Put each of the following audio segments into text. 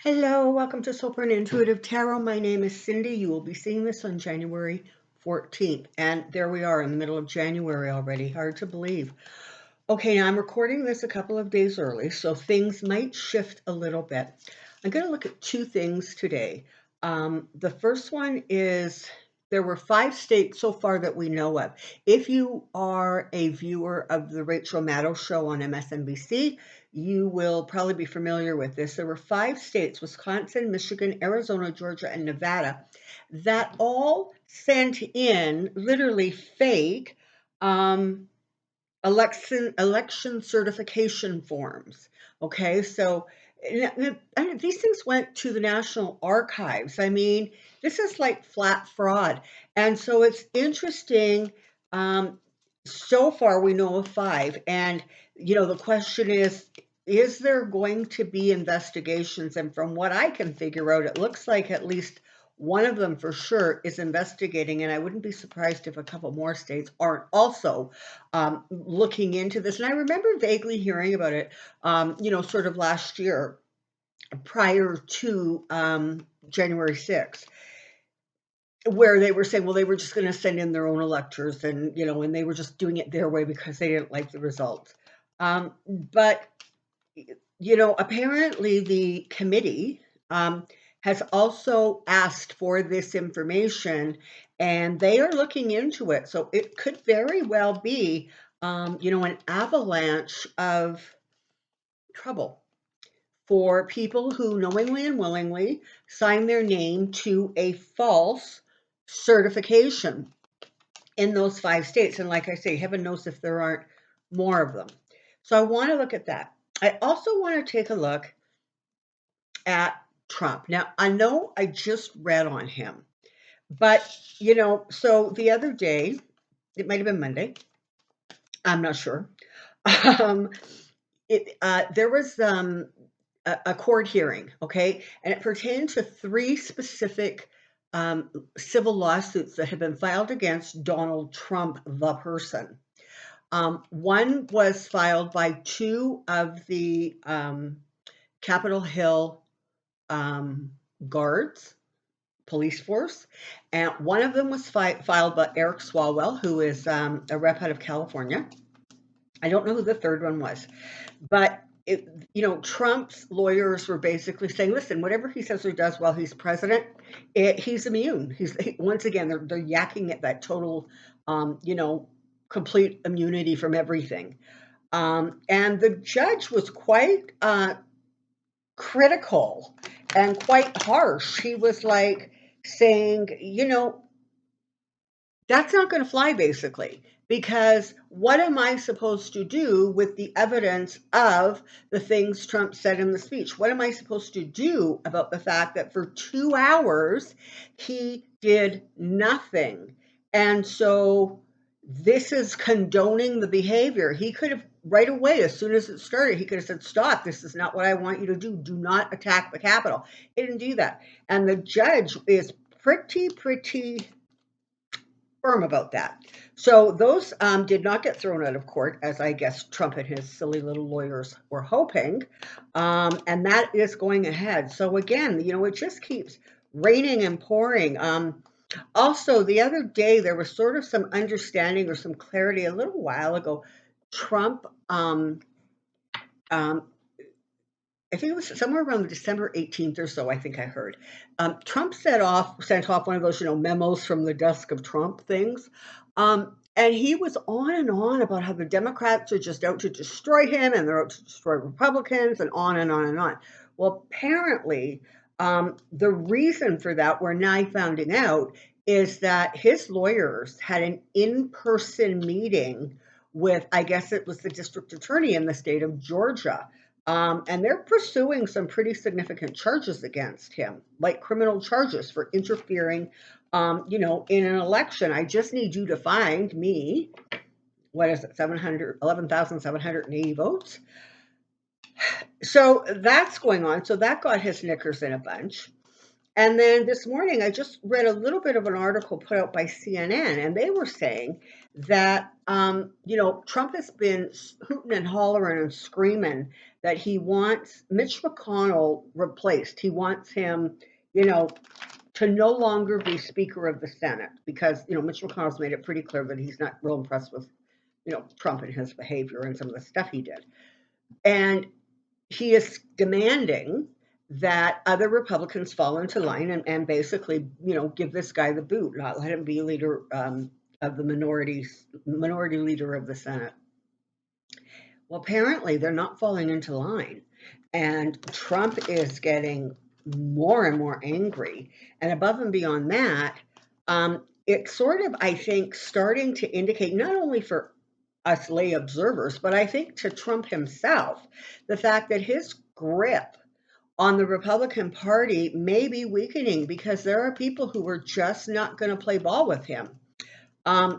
Hello, welcome to Soulprint Intuitive Tarot. My name is Cindy. You will be seeing this on January 14th. And there we are in the middle of January already. Hard to believe. Okay, now I'm recording this a couple of days early, so things might shift a little bit. I'm going to look at two things today. The first one is there were 5 states so far that we know of. If you are a viewer of the Rachel Maddow show on MSNBC, you will probably be familiar with this. There were 5 states, Wisconsin, Michigan, Arizona, Georgia, and Nevada, that all sent in literally fake election certification forms. Okay, so these things went to the National Archives. I mean, this is like flat fraud. And so it's interesting. So far, we know of 5. And, the question is there going to be investigations? And from what I can figure out, it looks like at least one of them for sure is investigating. And I wouldn't be surprised if a couple more states aren't also looking into this. And I remember vaguely hearing about it, sort of last year prior to January 6th, where they were saying, well, they were just going to send in their own electors and they were just doing it their way because they didn't like the results. But apparently the committee has also asked for this information and they are looking into it. So it could very well be, an avalanche of trouble for people who knowingly and willingly sign their name to a false certification in those 5 states. And like I say, heaven knows if there aren't more of them. So I want to look at that. I also want to take a look at Trump. Now, I know I just read on him, but, so the other day, it might have been Monday, I'm not sure. There was a court hearing, okay, and it pertained to 3 specific civil lawsuits that had been filed against Donald Trump, the person. One was filed by 2 of the Capitol Hill guards, police force, and one of them was filed by Eric Swalwell, who is a rep out of California. I don't know who the third one was, but Trump's lawyers were basically saying, listen, whatever he says or does while he's president, he's immune. Once again, they're yakking at that total, complete immunity from everything. And the judge was quite critical and quite harsh. He was like saying, that's not going to fly, basically, because what am I supposed to do with the evidence of the things Trump said in the speech? What am I supposed to do about the fact that for 2 hours he did nothing? And so this is condoning the behavior. He could have right away, as soon as it started, he could have said, stop, this is not what I want you to do. Do not attack the Capitol. He didn't do that. And the judge is pretty firm about that. So those did not get thrown out of court, as I guess Trump and his silly little lawyers were hoping. And that is going ahead. So again, it just keeps raining and pouring. Also, the other day, there was sort of some understanding or some clarity a little while ago. Trump, I think it was somewhere around December 18th or so, I think I heard. Trump sent off one of those, memos from the desk of Trump things. And he was on and on about how the Democrats are just out to destroy him and they're out to destroy Republicans and on and on and on. Well, apparently, the reason for that, we're now finding out, is that his lawyers had an in-person meeting with, I guess it was the district attorney in the state of Georgia. And they're pursuing some pretty significant charges against him, like criminal charges for interfering, in an election. I just need you to find me, what is it, 11,780 votes. So that's going on. So that got his knickers in a bunch. And then this morning, I just read a little bit of an article put out by CNN, and they were saying that, Trump has been hooting and hollering and screaming that he wants Mitch McConnell replaced. He wants him, you know, to no longer be Speaker of the Senate because, Mitch McConnell's made it pretty clear that he's not real impressed with, Trump and his behavior and some of the stuff he did. And he is demanding that other Republicans fall into line and basically, give this guy the boot, not let him be leader of the minority leader of the Senate. Well, apparently they're not falling into line, and Trump is getting more and more angry. And above and beyond that, it's sort of, I think, starting to indicate not only for us lay observers, but I think to Trump himself, the fact that his grip on the Republican Party may be weakening because there are people who are just not going to play ball with him.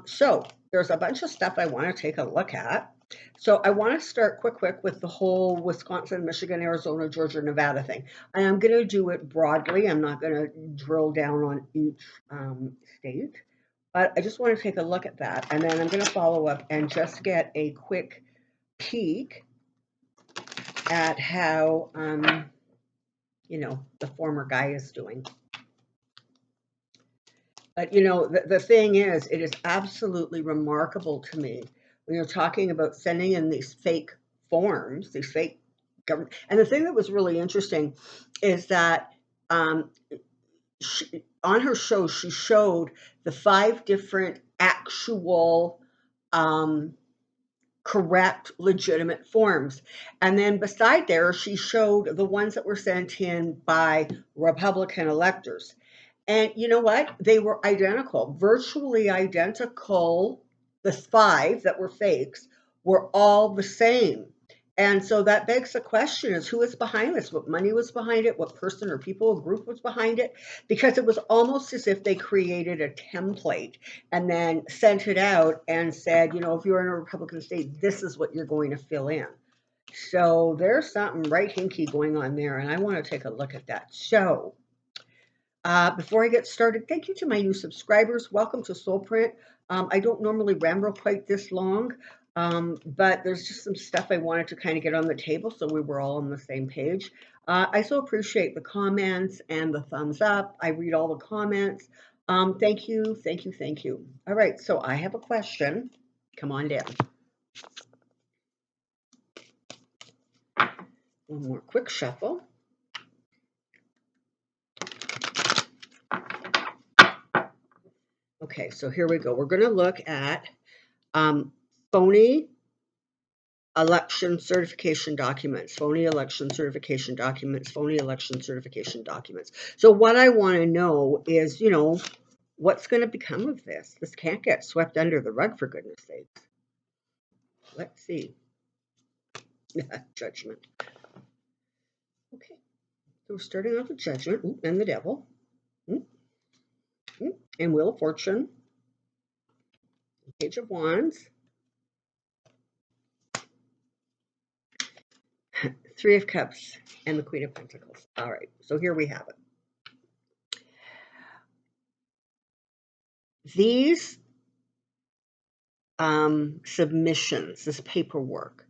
So there's a bunch of stuff I want to take a look at. So I want to start quick with the whole Wisconsin, Michigan, Arizona, Georgia, Nevada thing. And I'm going to do it broadly. I'm not going to drill down on each state. But I just want to take a look at that. And then I'm going to follow up and just get a quick peek at how, the former guy is doing. But, the thing is, it is absolutely remarkable to me when you're talking about sending in these fake forms, these fake government. And the thing that was really interesting is that on her show, she showed the 5 different actual correct, legitimate forms. And then beside there, she showed the ones that were sent in by Republican electors. And you know what? They were identical, virtually identical. The 5 that were fakes were all the same. And so that begs the question is who is behind this? What money was behind it? What person or people or group was behind it? Because it was almost as if they created a template and then sent it out and said, if you're in a Republican state, this is what you're going to fill in. So there's something right hinky going on there, and I want to take a look at that. So before I get started, thank you to my new subscribers. Welcome to Soulprint. I don't normally ramble quite this long, but there's just some stuff I wanted to kind of get on the table so we were all on the same page. I so appreciate the comments and the thumbs up. I read all the comments. Thank you, thank you, thank you. All right, so I have a question. Come on down. One more quick shuffle. Okay, so here we go. We're going to look at phony election certification documents, phony election certification documents, phony election certification documents. So what I want to know is, what's going to become of this? This can't get swept under the rug, for goodness sakes. Let's see. Judgment. Okay, so we're starting off with Judgment. Ooh, and the Devil. And Wheel of Fortune. Page of Wands. 3 of Cups and the Queen of Pentacles. All right, so here we have it. These submissions, this paperwork,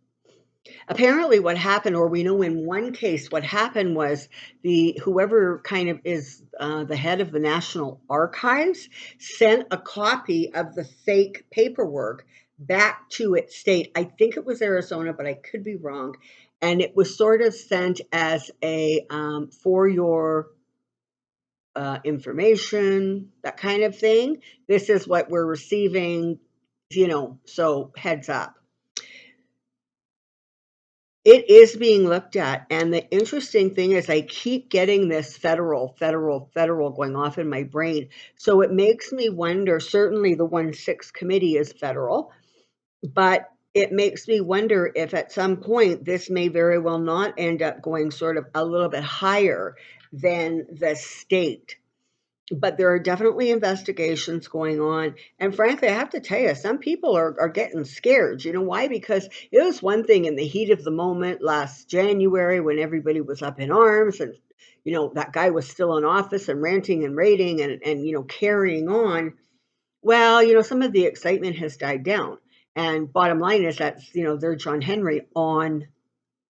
apparently what happened, or we know in one case what happened was whoever kind of is the head of the National Archives sent a copy of the fake paperwork back to its state. I think it was Arizona, but I could be wrong. And it was sort of sent as a for your information, that kind of thing. This is what we're receiving, so heads up. It is being looked at, and the interesting thing is I keep getting this federal going off in my brain. So it makes me wonder, certainly the 1-6 committee is federal, but it makes me wonder if at some point this may very well not end up going sort of a little bit higher than the state. but there are definitely investigations going on. And frankly, I have to tell you, some people are getting scared. You know why? Because it was one thing in the heat of the moment last January when everybody was up in arms and, that guy was still in office and ranting and raving and carrying on. Well, some of the excitement has died down. And bottom line is that, they're John Henry on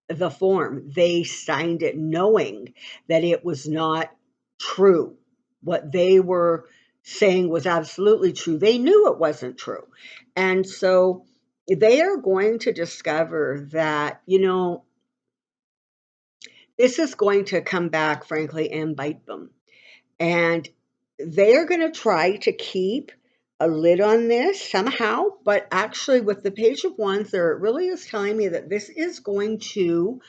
the form. They signed it knowing that it was not true. What they were saying was absolutely true. They knew it wasn't true. And so they are going to discover that, this is going to come back, frankly, and bite them. And they are going to try to keep a lid on this somehow. But actually, with the Page of Wands, there it really is telling me that this is going to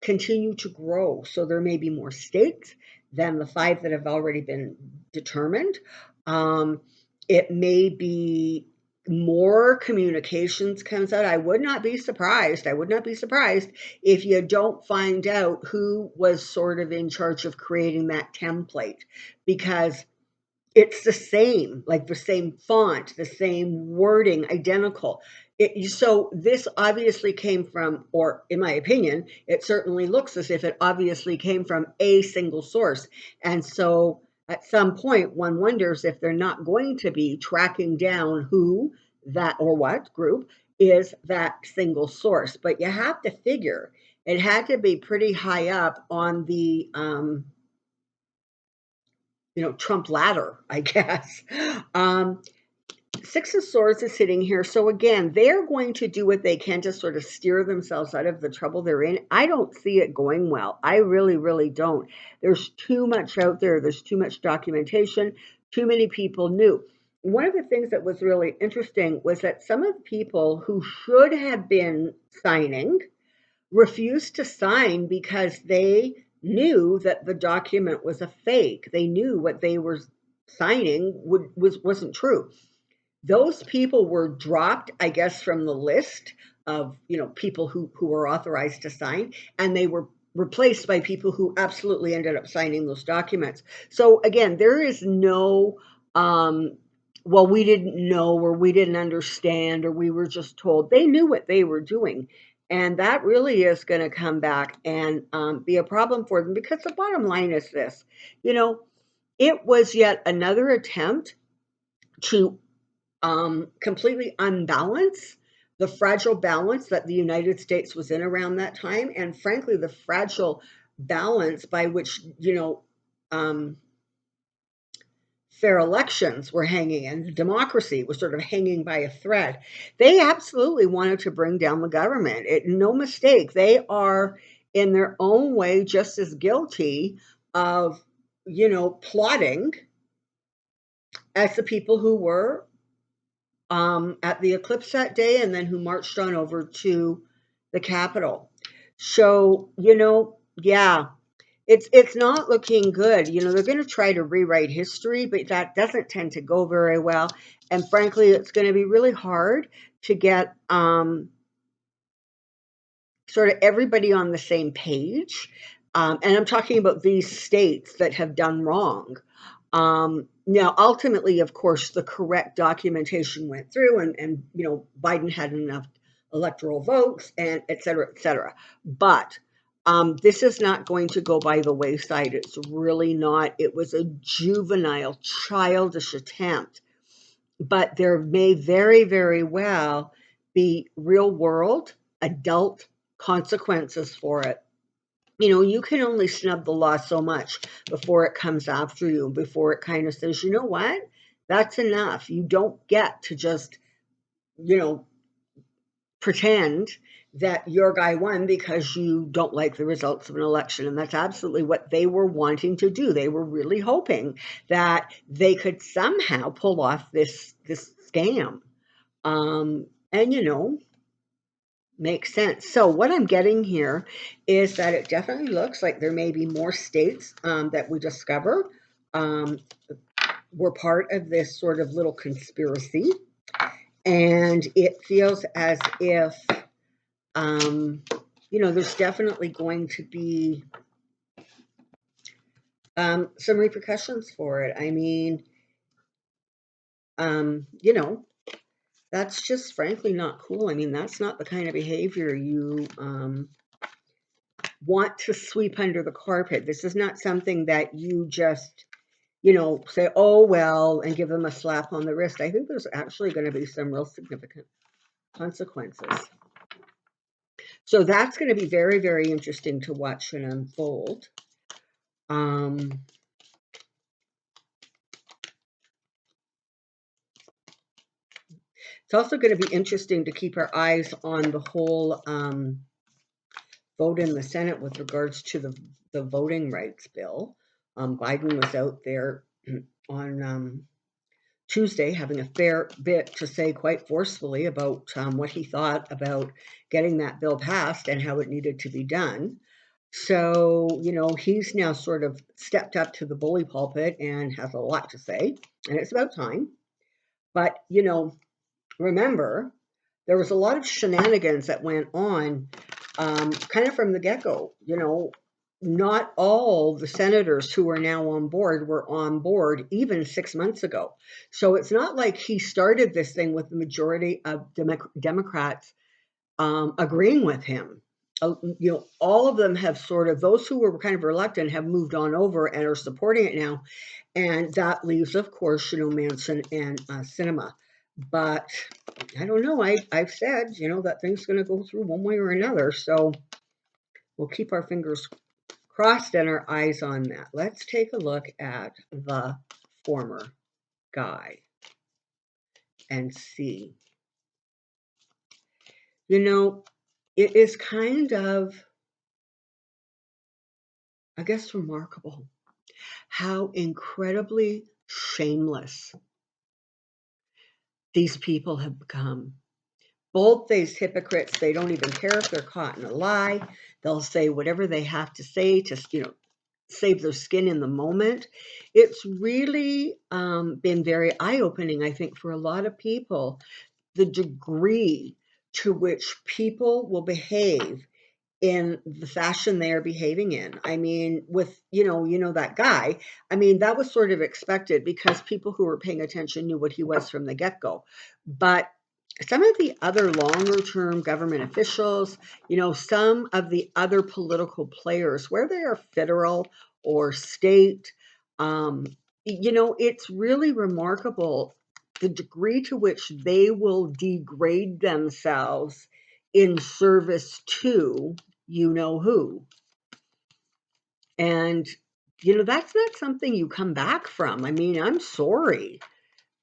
continue to grow. So there may be more states than the 5 that have already been determined. Um, it may be more communications comes out. I would not be surprised. I would not be surprised if you don't find out who was sort of in charge of creating that template, because it's the same, like the same font, the same wording, identical. So this obviously came from, or in my opinion, it certainly looks as if it obviously came from a single source. And so at some point, one wonders if they're not going to be tracking down who that or what group is that single source. But you have to figure it had to be pretty high up on the Trump ladder, I guess. Um, Six of Swords is sitting here. So again, they're going to do what they can to sort of steer themselves out of the trouble they're in. I don't see it going well. I really, really don't. There's too much out there. There's too much documentation. Too many people knew. One of the things that was really interesting was that some of the people who should have been signing refused to sign because they knew that the document was a fake. They knew what they were signing wasn't true. Those people were dropped, I guess, from the list of people who were authorized to sign, and they were replaced by people who absolutely ended up signing those documents. So again, there is no well, we didn't know, or we didn't understand, or we were just told. They knew what they were doing. And that really is going to come back and be a problem for them, because the bottom line is this, you know, it was yet another attempt to completely unbalance the fragile balance that the United States was in around that time, and frankly, the fragile balance by which fair elections were hanging and democracy was sort of hanging by a thread. They absolutely wanted to bring down the government. No mistake, they are in their own way just as guilty of plotting as the people who were at the eclipse that day, and then who marched on over to the Capitol. So, yeah, it's not looking good. They're going to try to rewrite history, but that doesn't tend to go very well. And frankly, it's going to be really hard to get sort of everybody on the same page. And I'm talking about these states that have done wrong. Now, ultimately, of course, the correct documentation went through, and Biden had enough electoral votes, and et cetera, et cetera. But this is not going to go by the wayside. It's really not. It was a juvenile, childish attempt, but there may very, very well be real world, adult consequences for it. You can only snub the law so much before it comes after you, before it kind of says, you know what, that's enough. You don't get to just, you know, pretend that your guy won because you don't like the results of an election. And that's absolutely what they were wanting to do. They were really hoping that they could somehow pull off this scam. And makes sense. So what I'm getting here is that it definitely looks like there may be more states that we discover were part of this sort of little conspiracy. And it feels as if, there's definitely going to be some repercussions for it. I mean, that's just frankly not cool. I mean, that's not the kind of behavior you want to sweep under the carpet. This is not something that you just, say, oh, well, and give them a slap on the wrist. I think there's actually going to be some real significant consequences. So that's going to be very, very interesting to watch and unfold. It's also going to be interesting to keep our eyes on the whole vote in the Senate with regards to the voting rights bill. Biden was out there on Tuesday having a fair bit to say quite forcefully about what he thought about getting that bill passed and how it needed to be done. So, he's now sort of stepped up to the bully pulpit and has a lot to say, and it's about time. But, remember, there was a lot of shenanigans that went on kind of from the get-go. Not all the senators who are now on board were on board even 6 months ago. So it's not like he started this thing with the majority of Democrats agreeing with him. All of them have sort of, those who were kind of reluctant have moved on over and are supporting it now. And that leaves, of course, Manson and Sinema. But I don't know. I've said, that thing's going to go through one way or another. So we'll keep our fingers crossed and our eyes on that. Let's take a look at the former guy and see. It is kind of, I guess, remarkable how incredibly shameless these people have become. Bold-faced hypocrites. They don't even care if they're caught in a lie. They'll say whatever they have to say to, save their skin in the moment. It's really been very eye-opening, I think, for a lot of people, the degree to which people will behave in the fashion they are behaving in. I mean, with, that guy, I mean, that was sort of expected because people who were paying attention knew what he was from the get-go. But some of the other longer term government officials, some of the other political players, where they are federal or state, it's really remarkable the degree to which they will degrade themselves in service to who. And, that's not something you come back from. I mean, I'm sorry.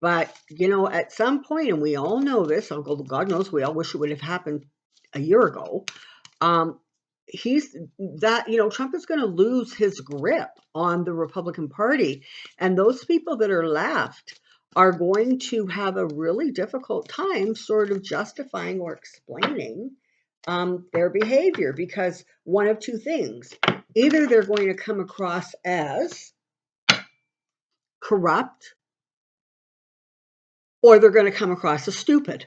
But, at some point, and we all know this, although God knows we all wish it would have happened a year ago, he's that, Trump is going to lose his grip on the Republican Party. And those people that are left are going to have a really difficult time sort of justifying or explaining their behavior, because one of two things. Either they're going to come across as corrupt, or they're going to come across as stupid.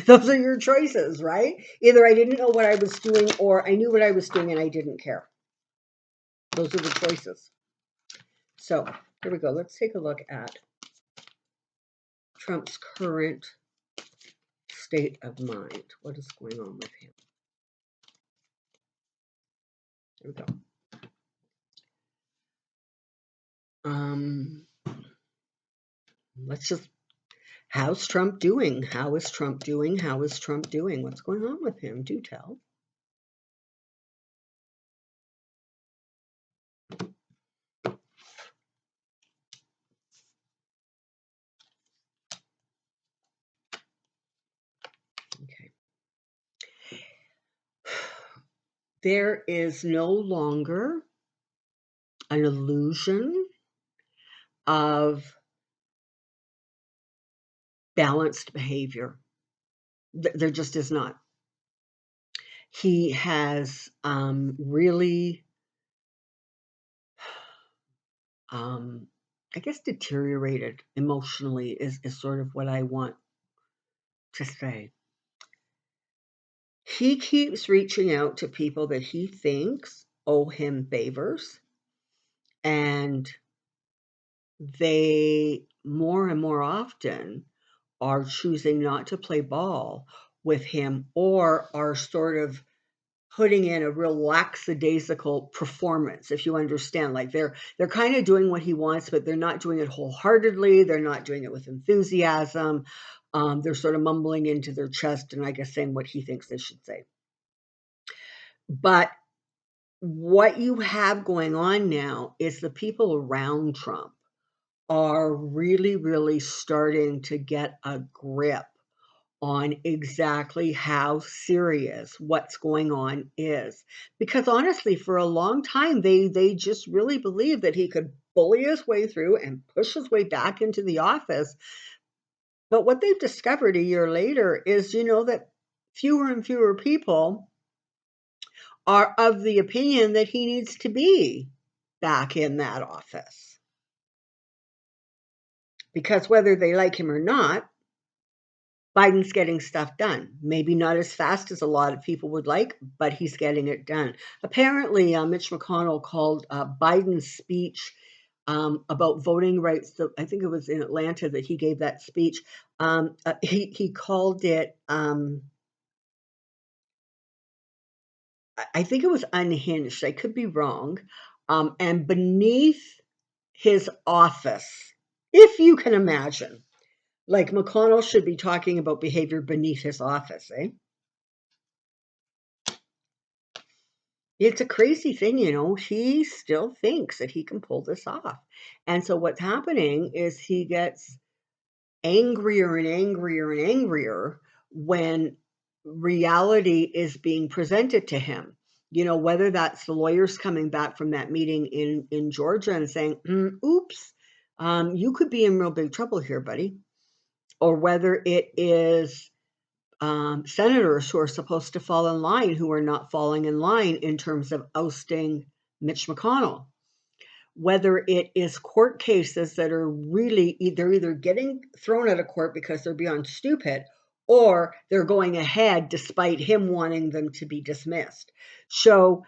Those are your choices, right? Either I didn't know what I was doing, or I knew what I was doing and I didn't care. Those are the choices. So here we go. Let's take a look at Trump's current state of mind. What is going on with him? Here we go. Let's just, how's Trump doing? How is Trump doing? How is Trump doing? What's going on with him? Do tell. Okay. There is no longer an illusion of balanced behavior. There just is not. He has really, I guess, deteriorated emotionally is sort of what I want to say. He keeps reaching out to people that he thinks owe him favors, And they more and more often are choosing not to play ball with him, or are sort of putting in a real lackadaisical performance, if you understand. Like they're kind of doing what he wants, but they're not doing it wholeheartedly. They're not doing it with enthusiasm. They're sort of mumbling into their chest and I guess saying what he thinks they should say. But what you have going on now is the people around Trump are really, really starting to get a grip on exactly how serious what's going on is. Because honestly, for a long time, they just really believed that he could bully his way through and push his way back into the office. But what they've discovered a year later is, that fewer and fewer people are of the opinion that he needs to be back in that office. Because whether they like him or not, Biden's getting stuff done. Maybe not as fast as a lot of people would like, but he's getting it done. Apparently, Mitch McConnell called Biden's speech about voting rights. I think it was in Atlanta that he gave that speech. He called it, I think it was unhinged. I could be wrong. And beneath his office, if you can imagine, like McConnell should be talking about behavior beneath his office, eh? It's a crazy thing, he still thinks that he can pull this off. And so what's happening is he gets angrier and angrier and angrier when reality is being presented to him. Whether that's the lawyers coming back from that meeting in Georgia and saying, oops, you could be in real big trouble here, buddy. Or whether it is senators who are supposed to fall in line who are not falling in line in terms of ousting Mitch McConnell. Whether it is court cases that are really either getting thrown out of court because they're beyond stupid, or they're going ahead despite him wanting them to be dismissed. So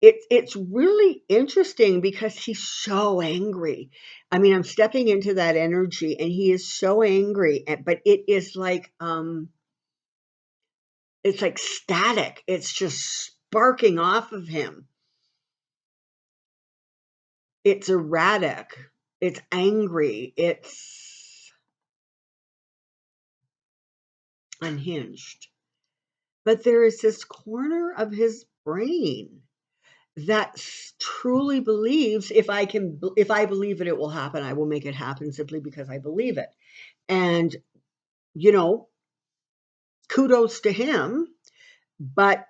it's really interesting because he's so angry. I mean, I'm stepping into that energy and he is so angry, but it is like it's like static. It's just sparking off of him. It's erratic. It's angry. It's unhinged. But there is this corner of his brain that truly believes if I believe it will happen, I will make it happen simply because I believe it. And kudos to him, but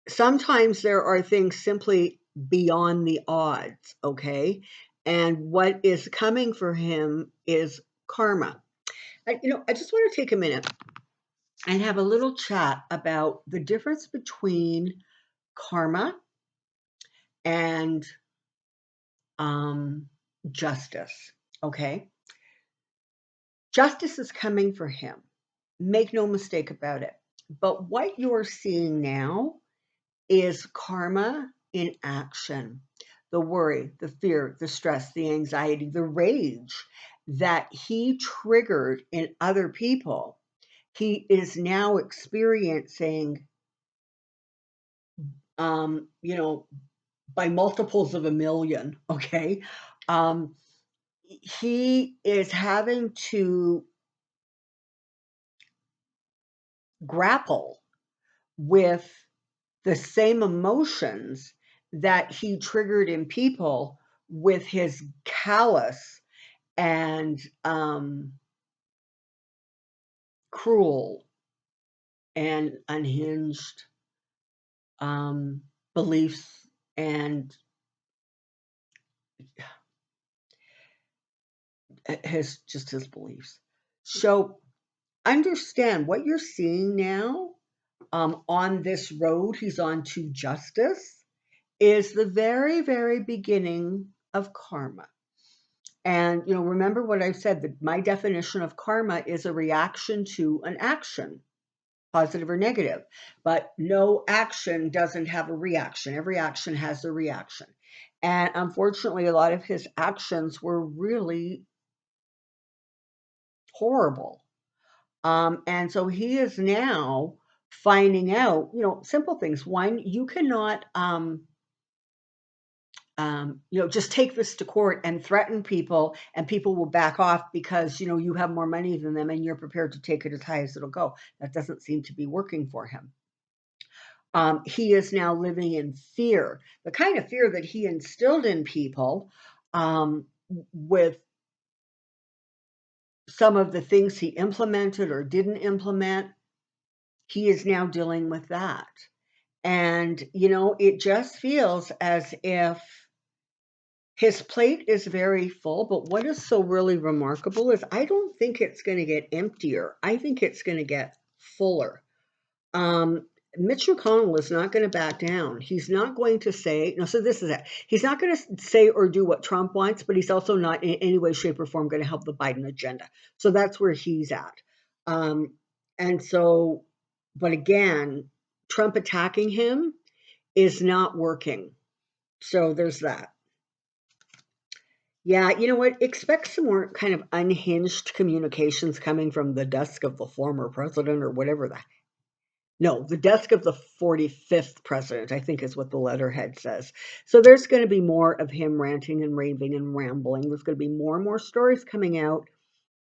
sometimes there are things simply beyond the odds, okay? And what is coming for him is karma. I just want to take a minute and have a little chat about the difference between karma and justice, okay? Justice is coming for him. Make no mistake about it. But what you're seeing now is karma in action. The worry, the fear, the stress, the anxiety, the rage that he triggered in other people, he is now experiencing, um, you know, by multiples of a million, okay? He is having to grapple with the same emotions that he triggered in people with his callous and cruel and unhinged beliefs and his beliefs. So understand what you're seeing now on this road he's on to justice is the very, very beginning of karma. And remember what I said, that my definition of karma is a reaction to an action. positive or negative. But no action doesn't have a reaction. Every action has a reaction. And unfortunately, a lot of his actions were really horrible. And so he is now finding out, simple things. One, you cannot, just take this to court and threaten people, and people will back off because, you have more money than them and you're prepared to take it as high as it'll go. That doesn't seem to be working for him. He is now living in fear, the kind of fear that he instilled in people with some of the things he implemented or didn't implement. He is now dealing with that. And, it just feels as if his plate is very full. But what is so really remarkable is I don't think it's going to get emptier. I think it's going to get fuller. Um, Mitch McConnell is not going to back down. He's not going to say, no, so this is it. He's not going to say or do what Trump wants, but he's also not in any way, shape, or form going to help the Biden agenda. So that's where he's at. And so, but again, Trump attacking him is not working. So there's that. Yeah, you know what? Expect some more kind of unhinged communications coming from the desk of the former president or whatever that. No, the desk of the 45th president, I think is what the letterhead says. So there's going to be more of him ranting and raving and rambling. There's going to be more and more stories coming out,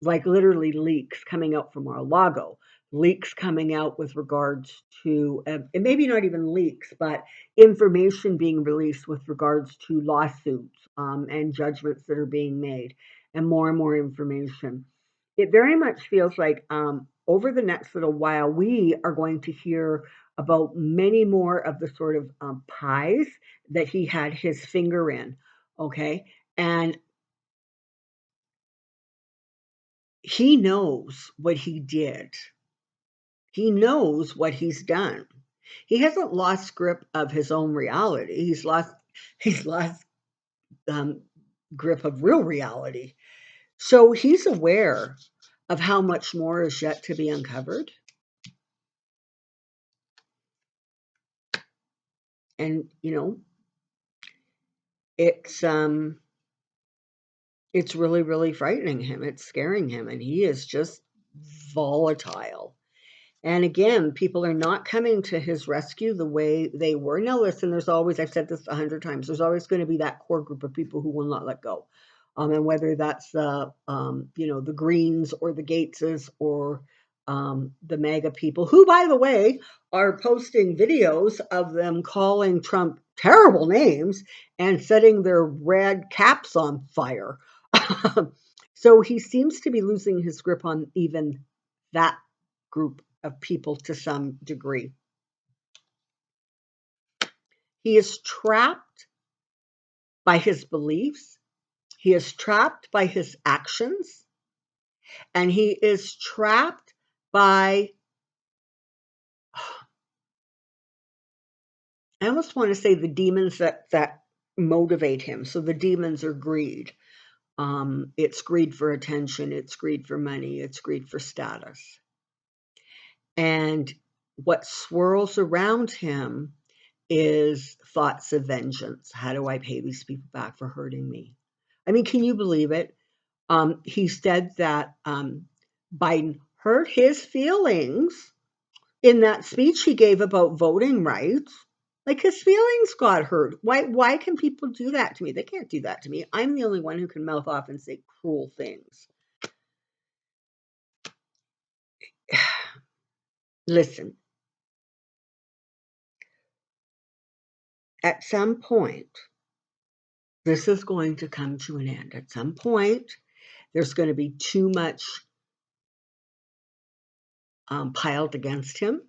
like literally leaks coming out from Mar-a-Lago, leaks coming out with regards to, and maybe not even leaks, but information being released with regards to lawsuits and judgments that are being made, and more information. It very much feels like over the next little while, we are going to hear about many more of the sort of pies that he had his finger in. Okay. And he knows what he did. He knows what he's done. He hasn't lost grip of his own reality. He's lost um, grip of real reality. So he's aware of how much more is yet to be uncovered. And it's it's really, really frightening him. It's scaring him, and he is just volatile. And again, people are not coming to his rescue the way they were. Now, listen, there's always, I've said this 100 times, there's always going to be that core group of people who will not let go. And whether that's the Greens or the Gateses or the MAGA people, who, by the way, are posting videos of them calling Trump terrible names and setting their red caps on fire. So he seems to be losing his grip on even that group of people to some degree. He is trapped by his beliefs, he is trapped by his actions, and he is trapped by, I almost want to say, the demons that motivate him. So the demons are greed. It's greed for attention, it's greed for money, it's greed for status. And what swirls around him is thoughts of vengeance. How do I pay these people back for hurting me? I mean, can you believe it? He said that Biden hurt his feelings in that speech he gave about voting rights. Like, his feelings got hurt. Why can people do that to me? They can't do that to me. I'm the only one who can mouth off and say cruel things. Listen, at some point, this is going to come to an end. At some point, there's going to be too much piled against him.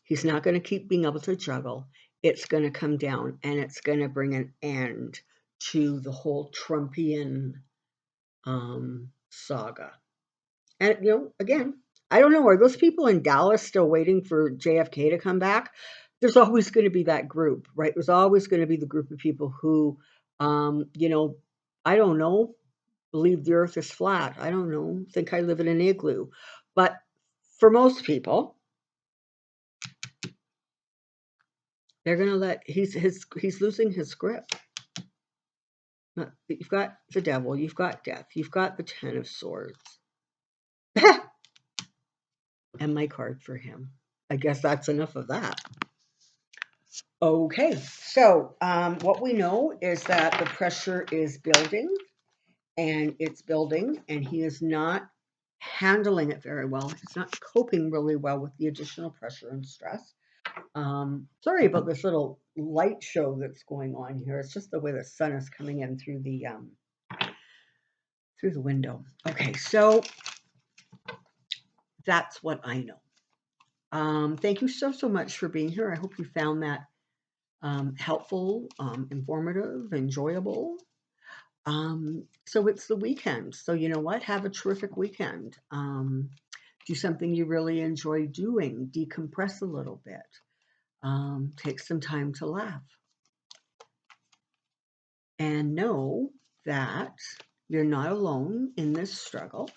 He's not going to keep being able to juggle. It's going to come down, and it's going to bring an end to the whole Trumpian saga. And, again, I don't know. Are those people in Dallas still waiting for JFK to come back? There's always going to be that group, right? There's always going to be the group of people who, I don't know, believe the earth is flat. I don't know, think I live in an igloo. But for most people, They're going to let, he's losing his grip. You've got the devil, you've got death, you've got the 10 of swords. And my card for him. I guess that's enough of that. Okay, so what we know is that the pressure is building, and it's building, and he is not handling it very well. He's not coping really well with the additional pressure and stress. Sorry about this little light show that's going on here. It's just the way the sun is coming in through the window. Okay, so that's what I know. Thank you so much for being here. I hope you found that helpful, informative, enjoyable. So it's the weekend. So you know what? Have a terrific weekend. Do something you really enjoy doing. Decompress a little bit. Take some time to laugh. And know that you're not alone in this struggle.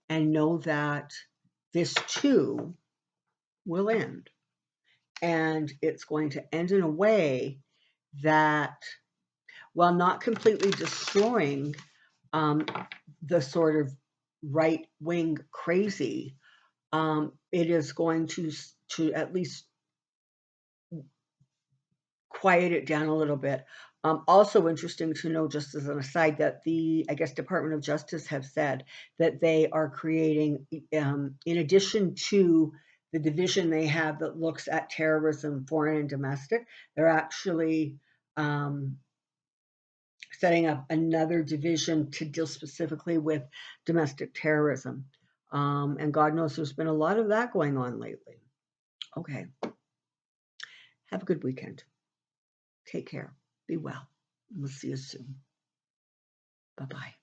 And know that this too will end. And it's going to end in a way that, while not completely destroying the sort of right-wing crazy, it is going to at least quiet it down a little bit. Also interesting to know, just as an aside, that the, I guess, Department of Justice have said that they are creating, in addition to the division they have that looks at terrorism, foreign and domestic, they're actually setting up another division to deal specifically with domestic terrorism. And God knows there's been a lot of that going on lately. Okay. Have a good weekend. Take care. Be well. We'll see you soon. Bye-bye.